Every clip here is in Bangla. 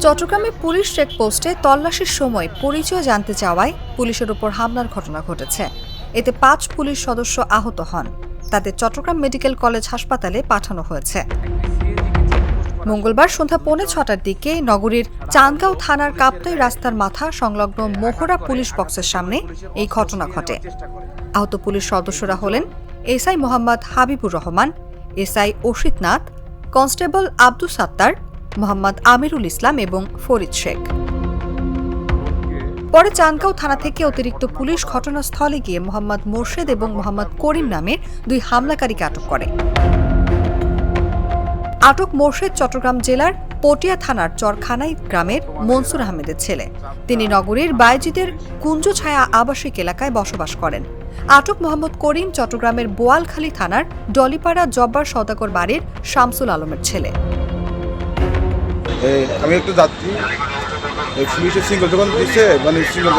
চট্টগ্রামে পুলিশ চেকপোস্টে তল্লাশির সময় পরিচয় জানতে চাওয়ায় পুলিশের উপর হামলার ঘটনা ঘটেছে। এতে ৫ পুলিশ সদস্য আহত হন। তাদের চট্টগ্রাম মেডিকেল কলেজ হাসপাতালে পাঠানো হয়েছে। মঙ্গলবার সন্ধ্যা 5:45টার দিকে নগরীর চান্দগাঁও থানার কাপ্তাই রাস্তার মাথা সংলগ্ন মোহরা পুলিশ বক্সের সামনে এই ঘটনা ঘটে। আহত পুলিশ সদস্যরা হলেন SI Mohammad Habibur Rahman, SI Asit Nath, constable Abdus Sattar, Mohammad Amirul Islam এবং ফরিদ শেখ। পরে চান্দগাঁও থানা থেকে অতিরিক্ত পুলিশ ঘটনাস্থলে গিয়ে মোহাম্মদ মোর্শেদ এবং মোহাম্মদ করিম নামের 2 হামলাকারীকে আটক করে। আটক মোর্শেদ চট্টগ্রাম জেলার পটিয়া থানার চরখানাই গ্রামের মনসুর আহমেদের ছেলে। তিনি নগরীর বায়েজিদের কুঞ্জছায়া আবাসিক এলাকায় বসবাস করেন। আটক মোহাম্মদ করিম চট্টগ্রামের বোয়ালখালী থানার ডলিপাড়া জব্বার সওদাগর বাড়ির শামসুল আলমের ছেলে। আমি একটু যাত্রী পুলিশের সিঙ্গল যখন দিচ্ছে সিঙ্গল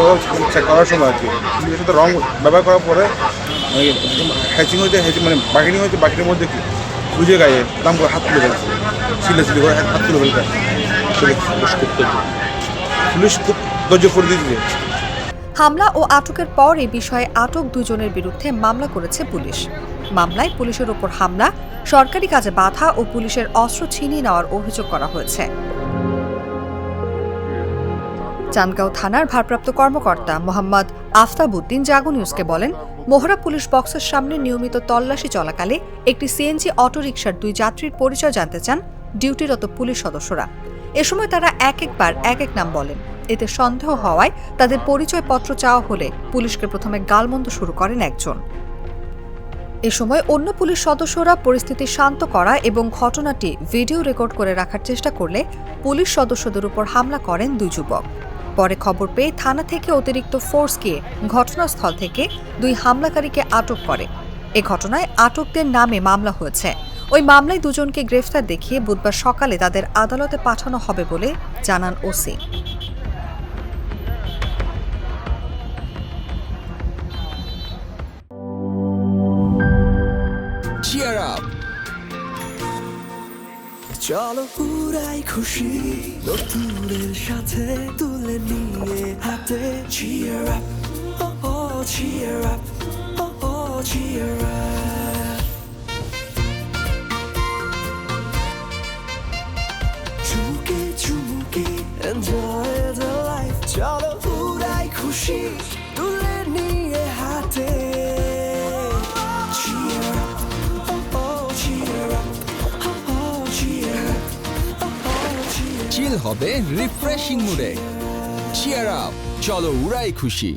চেক করার সময় আর কি পুলিশের সাথে রং ব্যবহার করার পরে হ্যাচিং হয়েছে বাকিনি হয়েছে বাকির মধ্যে কি বুঝে গায়ে দাম করে হাত তুলে ফেলছে সিলে করে হাত তুলে ফেলছে পুলিশ খুব ধৈর্য করে দিয়েছে। হামলা ও আটকের পর এই বিষয়ে আটক 2 জনের বিরুদ্ধে মামলা করেছে পুলিশ। মামলায় পুলিশের ওপর হামলা, সরকারি কাজে বাধা ও পুলিশের অস্ত্র ছিনিয়ে নেওয়ার অভিযোগ করা হয়েছে। চান্দগাঁও থানার ভারপ্রাপ্ত কর্মকর্তা মোহাম্মদ আফতাবউদ্দিন জাগো নিউজকে বলেন, মোহরা পুলিশ বক্সের সামনে নিয়মিত তল্লাশি চলাকালে একটি সিএনজি অটোরিকশার 2 যাত্রীর পরিচয় জানতে চান ডিউটিরত পুলিশ সদস্যরা। এ সময় তারা একবার এক নাম বলেন। এতে সন্দেহ হওয়ায় তাদের পরিচয়পত্র চাওয়া হলে পুলিশকে প্রথমে গালমন্দ শুরু করেন একজন। এ সময় অন্য পুলিশ সদস্যরা পরিস্থিতি শান্ত করা এবং ঘটনাটি ভিডিও রেকর্ড করে রাখার চেষ্টা করলে পুলিশ সদস্যদের উপর হামলা করেন 2 যুবক। পরে খবর পেয়ে থানা থেকে অতিরিক্ত ফোর্স গিয়ে ঘটনাস্থল থেকে 2 হামলাকারীকে আটক করে। এ ঘটনায় আটকদের নামে মামলা হয়েছে। ওই মামলায় 2 জনকে গ্রেফতার দেখিয়ে বুধবার সকালে তাদের আদালতে পাঠানো হবে বলে জানান ওসি। Cheer up! চলো পুরাই খুশি নতুনের সাথে তুলে নিয়ে হাতে cheer up, oh oh cheer up, oh oh cheer up. চুমুকে চুমুকে enjoy the life. চলো পুরাই খুশি তুলে নিয়ে হাতে cheer up, oh oh cheer up. চিল হবে রিফ্রেশিং মুডে। চিয়ার আপ, চলো উড়াই খুশি।